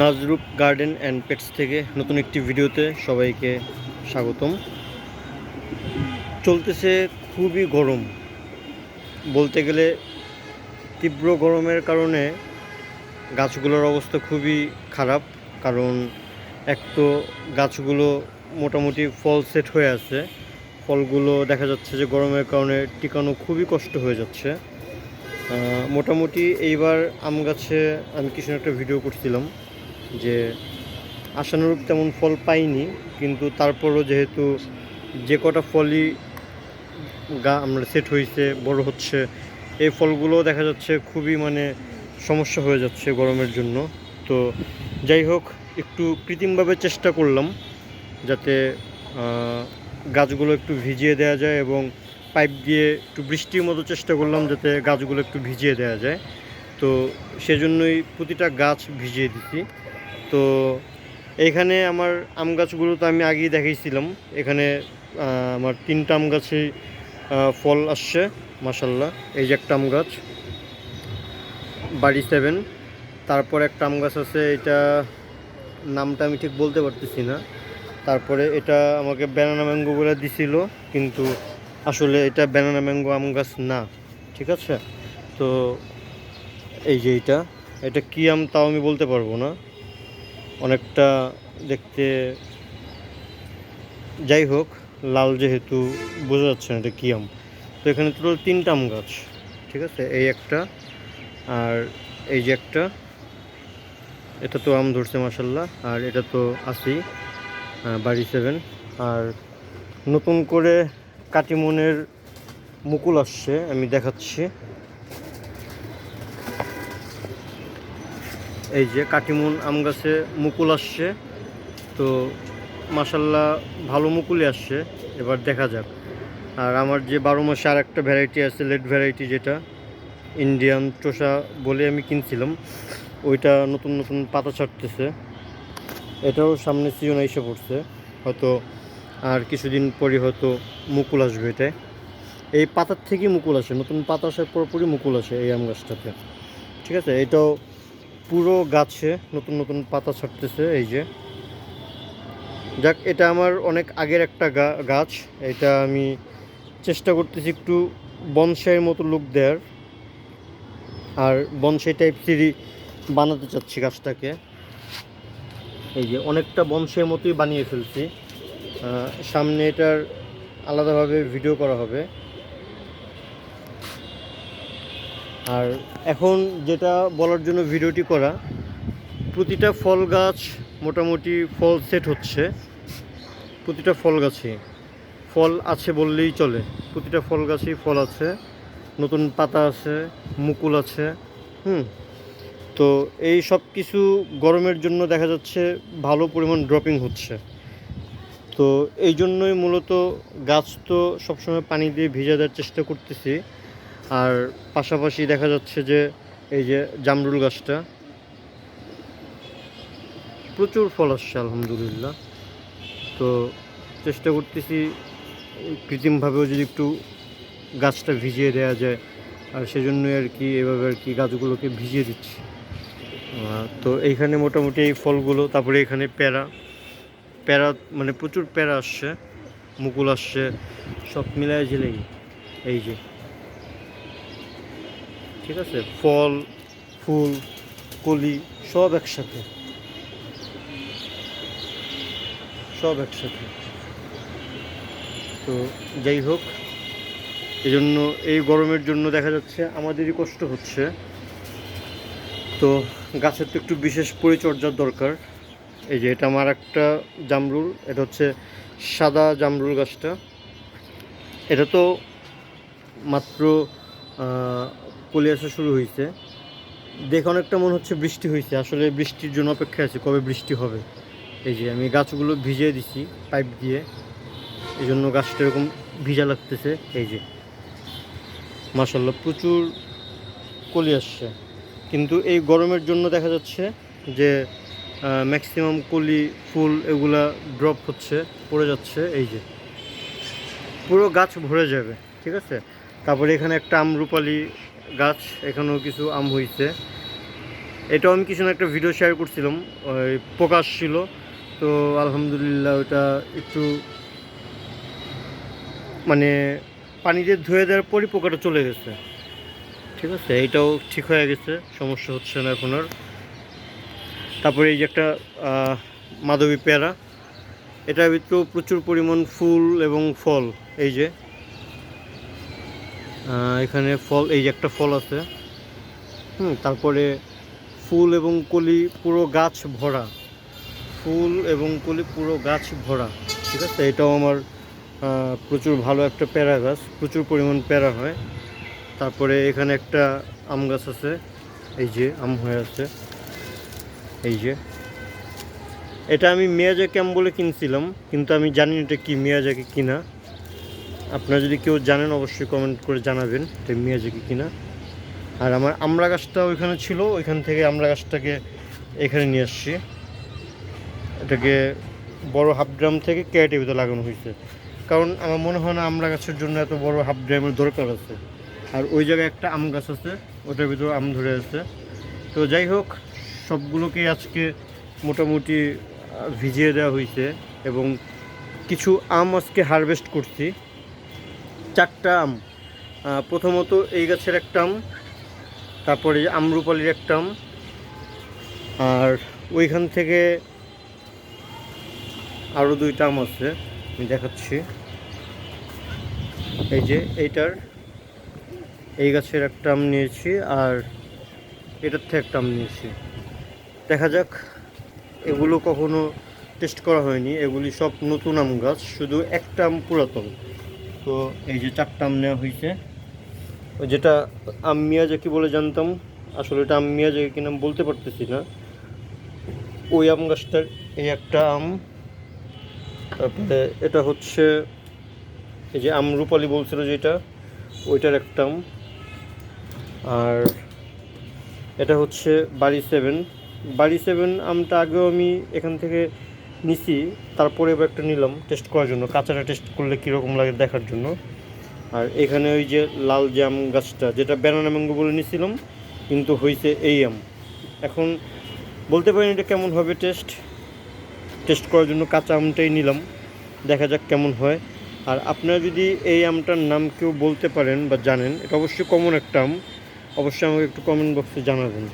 নাজরুপ garden and pets থেকে নতুন একটি ভিডিওতে সবাইকে স্বাগতম। চলতেছে খুবই গরম, বলতে গেলে তীব্র গরমের কারণে গাছগুলোর অবস্থা খুবই খারাপ। কারণ এক তো গাছগুলো মোটামুটি ফল সেট হয়ে আছে, ফলগুলো দেখা যাচ্ছে যে গরমের কারণে টিকানো খুবই কষ্ট হয়ে যাচ্ছে। মোটামুটি এইবার আম গাছে আমি কিছু একটা ভিডিও করছিলাম যে আশানুরূপ তেমন ফল পাইনি, কিন্তু তারপরও যেহেতু যে কটা ফলই আমরা সেট হয়েছে, বড় হচ্ছে, এই ফলগুলো দেখা যাচ্ছে খুবই সমস্যা হয়ে যাচ্ছে গরমের জন্য। তো যাই হোক, একটু কৃত্রিমভাবে চেষ্টা করলাম যাতে গাছগুলো একটু ভিজিয়ে দেওয়া যায়, এবং পাইপ দিয়ে একটু বৃষ্টির মতো চেষ্টা করলাম যাতে গাছগুলো একটু ভিজিয়ে দেওয়া যায়। তো সেজন্যই প্রতিটা গাছ ভিজিয়ে দিছি। তো এইখানে আমার আম গাছগুলো তো আমি আগেই দেখাইছিলাম। এখানে আমার 3টা আম গাছেই ফল আসছে মাশাল্লাহ। এই যে একটা আম গাছ বাড়ি 7, তারপর একটা আম গাছ আছে, এটা নামটা আমি ঠিক বলতে পারতেছি না। তারপরে এটা আমাকে ব্যানানা ম্যাঙ্গো বলে দিছিল, কিন্তু আসলে এটা ব্যানানা ম্যাঙ্গো আম গাছ না, ঠিক আছে। তো এই যে এটা কী আম তাও আমি বলতে পারবো না, অনেকটা দেখতে, যাই হোক, লাল যেহেতু বোঝা যাচ্ছে না এটা কী আম। তো এখানে টোটাল 3টা আম গাছ, ঠিক আছে। এই একটা, আর এই যে একটা, এটা তো আম ধরছে মাশাল্লাহ, আর এটা তো আছেই বাড়ি 7। আর নতুন করে কাটিমনের মুকুল আসছে, আমি দেখাচ্ছি। এই যে কাটিমন আম গাছে মুকুল আসছে, তো মাশাল্লাহ ভালো মুকুলই আসছে, এবার দেখা যাক। আর আমার যে 12 মাসে আর একটা ভ্যারাইটি আছে, লেট ভ্যারাইটি, যেটা ইন্ডিয়ান চোষা বলে আমি কিনছিলাম, ওইটা নতুন নতুন পাতা ছাড়তেছে। এটাও সামনে সিজন এসে পড়ছে, হয়তো আর কিছুদিন পরই হয়তো মুকুল আসবে। এটাই এই পাতার থেকেই মুকুল আসে, নতুন পাতা আসার পরপরই মুকুল আসে এই আম গাছটাতে, ঠিক আছে। এটাও পুরো গাছে নতুন নতুন পাতা ছাড়তেছে, এই যে। যাক, এটা আমার অনেক আগের একটা গাছ। এটা আমি চেষ্টা করতেছি একটু বনসাইয়ের মতো লুক দেওয়ার, আর বনসাই টাইপ সিঁড়ি বানাতে চাচ্ছি গাছটাকে। এই যে অনেকটা বনসাইয়ের মতোই বানিয়ে ফেলছি। সামনে এটার আলাদাভাবে ভিডিও করা হবে। আর এখন যেটা বলার জন্য ভিডিওটি করা, প্রতিটা ফল গাছ মোটামুটি ফল সেট হচ্ছে, প্রতিটা ফল গাছে ফল আছে বললেই চলে। প্রতিটা ফল গাছেই ফল আছে, নতুন পাতা আছে, মুকুল আছে। তো এই সব কিছু গরমের জন্য দেখা যাচ্ছে ভালো পরিমাণ ড্রপিং হচ্ছে। তো এই জন্যই মূলত গাছ তো সবসময় পানি দিয়ে ভিজা দেওয়ার চেষ্টা করতেছি। আর পাশাপাশি দেখা যাচ্ছে যে এই যে জামরুল গাছটা প্রচুর ফল আসছে আলহামদুলিল্লাহ। তো চেষ্টা করতেছি কৃত্রিমভাবেও যদি একটু গাছটা ভিজিয়ে দেওয়া যায়, আর সেজন্যই আর কি এভাবে আর কি গাছগুলোকে ভিজিয়ে দিচ্ছি। তো এইখানে মোটামুটি এই ফলগুলো, তারপরে এখানে প্যারা প্রচুর প্যারা আসছে, মুকুল আসছে, সব মিলায় ঝিলেই এই যে, ঠিক আছে, ফল ফুল কলি সব একসাথে, সব একসাথে। তো যাই হোক, এজন্য এই গরমের জন্য দেখা যাচ্ছে আমাদেরই কষ্ট হচ্ছে। তো গাছের তো একটু বিশেষ পরিচর্যার দরকার। এই যে এটা আমার একটা জামরুল, এটা হচ্ছে সাদা জামরুল গাছটা। এটা তো মাত্র কলি আসা শুরু হয়েছে, দেখে অনেকটা মনে হচ্ছে বৃষ্টি হয়েছে, আসলে বৃষ্টির জন্য অপেক্ষায় আছে কবে বৃষ্টি হবে। এই যে আমি গাছগুলো ভিজিয়ে দিছি পাইপ দিয়ে, এই জন্য গাছটা এরকম ভিজা লাগতেছে। এই যে মাশাল্লাহ প্রচুর কলি আসছে, কিন্তু এই গরমের জন্য দেখা যাচ্ছে যে ম্যাক্সিমাম কলি ফুল এগুলা ড্রপ হচ্ছে, পড়ে যাচ্ছে। এই যে পুরো গাছ ভরে যাবে, ঠিক আছে। তারপরে এখানে একটা আমরুপালি গাছ, এখানেও কিছু আম হয়েছে। এটাও আমি কিছু না একটা ভিডিও শেয়ার করছিলাম, ওই প্রকাশ ছিল, তো আলহামদুলিল্লাহ ওটা একটু মানে পানি দিয়ে ধুয়ে দেওয়ার পরই পোকাটা চলে গেছে। ঠিক আছে, এইটাও ঠিক হয়ে গেছে, সমস্যা হচ্ছে না এখন আর। তারপরে এই যে একটা মাধবী পেয়ারা, এটার ভিতরেও প্রচুর পরিমাণ ফুল এবং ফল। এই যে এখানে ফল, এই যে একটা ফল আছে, তারপরে ফুল এবং কলি পুরো গাছ ভরা, ফুল এবং কলি পুরো গাছ ভরা। ঠিক আছে, এটাও আমার প্রচুর ভালো একটা পেয়ারা গাছ, প্রচুর পরিমাণ পেয়ারা হয়। তারপরে এখানে একটা আম গাছ আছে, এই যে আম হয়ে আছে। এই যে এটা আমি মিয়াজাকি আম বলে কিনছিলাম, কিন্তু আমি জানি না এটা কি মিয়াজাকি কিনা। আপনারা যদি কেউ জানেন অবশ্যই কমেন্ট করে জানাবেন এটা মিয়াজাকি কিনা। আর আমার আমড়া গাছটা ওইখানে ছিল, ওইখান থেকে আমড়া গাছটাকে এখানে নিয়ে আসছি। এটাকে বড় হাফ ড্রাম থেকে ক্যারেটের ভিতরে লাগানো হয়েছে, কারণ আমার মনে হয় না আমড়া গাছের জন্য এত বড় হাফ ড্রামের দরকার আছে। আর ওই জায়গায় একটা আম গাছ আছে, ওটার ভিতরে আম ধরে আছে। তো যাই হোক, সবগুলোকে আজকে মোটামুটি ভিজিয়ে দেওয়া হয়েছে এবং কিছু আম আজকে হারভেস্ট করছি। 4টা আম, প্রথমত এই গাছের একটা আম, তারপরে আমরুপালির একটা আম, আর ওইখান থেকে আরও 2টা আম আছে, আমি দেখাচ্ছি। এই যে এইটার, এই গাছের একটা আম নিয়েছি, আর এটার থেকে একটা আম নিয়েছি। দেখা যাক, এগুলো কখনো টেস্ট করা হয়নি, এগুলি সব নতুন আম গাছ, শুধু একটা আম পুরাতন। তো এই যে 4টা আম নেওয়া হয়েছে। ওই যেটা আম মিয়াজাকি বলে জানতাম, আসলে এটা আম মিয়াজাকি কিনা বলতে পারতেছি না। ওই আম গাছটার এই একটা আম, তারপরে এটা হচ্ছে এই যে আমরুপালি বলছিল যেটা, ওইটার একটা আম, আর এটা হচ্ছে বাড়ি 7 আমটা আগেও আমি এখান থেকে নিছি, তারপরে এবার একটা নিলাম টেস্ট করার জন্য, কাঁচাটা টেস্ট করলে কীরকম লাগে দেখার জন্য। আর এখানে ওই যে লাল যে আম গাছটা, যেটা ব্যানানা ম্যাঙ্গো বলে নিয়েছিলাম, কিন্তু হয়েছে এই আম। এখন বলতে পারিনি এটা কেমন হবে টেস্ট করার জন্য কাঁচা আমটাই নিলাম, দেখা যাক কেমন হয়। আর আপনারা যদি এই আমটার নাম কেউ বলতে পারেন বা জানেন, এটা অবশ্যই কমন একটা আম, অবশ্যই আমাকে একটু কমেন্ট বক্সে জানাবেন।